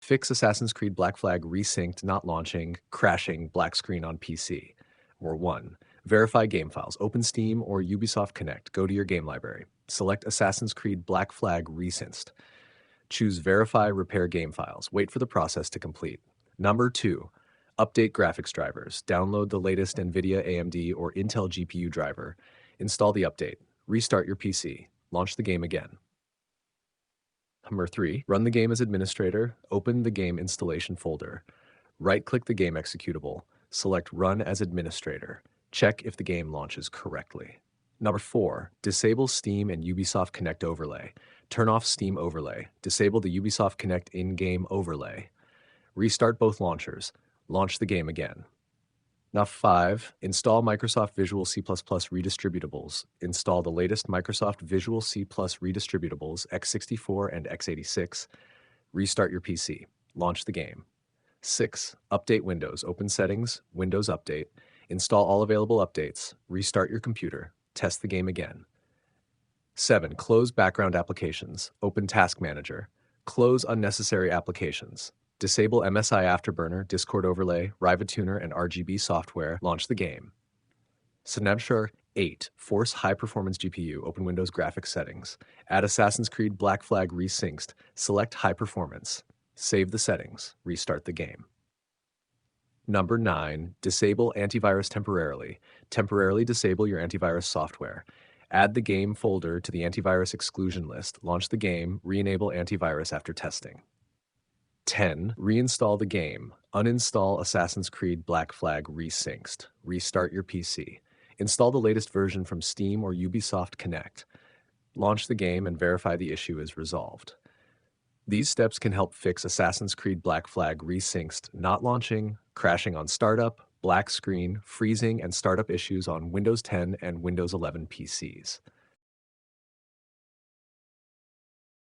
Fix Assassin's Creed Black Flag Resynced not launching, crashing black screen on PC. Or 1. Verify game files. Open Steam or Ubisoft Connect. Go to your game library. Select Assassin's Creed Black Flag Resynced. Choose Verify Repair Game Files. Wait for the process to complete. Number 2. Update graphics drivers. Download the latest NVIDIA, AMD, or Intel GPU driver. Install the update. Restart your PC. Launch the game again. Number 3. Run the game as administrator. Open the game installation folder. Right-click the game executable. Select Run as administrator. Check if the game launches correctly. Number 4. Disable Steam and Ubisoft Connect overlay. Turn off Steam overlay. Disable the Ubisoft Connect in-game overlay. Restart both launchers. Launch the game again. Now 5. Install Microsoft Visual C++ Redistributables. Install the latest Microsoft Visual C++ Redistributables x64 and x86. Restart your PC. Launch the game. 6. Update Windows. Open Settings, Windows Update. Install all available updates. Restart your computer. Test the game again. 7. Close background applications. Open Task Manager. Close unnecessary applications. Disable MSI Afterburner, Discord Overlay, Riva Tuner, and RGB software. Launch the game. Snapshot 8. Force High Performance GPU. Open Windows Graphics Settings. Add Assassin's Creed Black Flag Resynced. Select High Performance. Save the settings. Restart the game. Number 9. Disable antivirus temporarily. Temporarily disable your antivirus software. Add the game folder to the antivirus exclusion list. Launch the game. Re-enable antivirus after testing. 10. Reinstall the game. Uninstall Assassin's Creed Black Flag Resynced. Restart your PC. Install the latest version from Steam or Ubisoft Connect. Launch the game and verify the issue is resolved. These steps can help fix Assassin's Creed Black Flag Resynced not launching, crashing on startup, black screen, freezing, and startup issues on Windows 10 and Windows 11 PCs.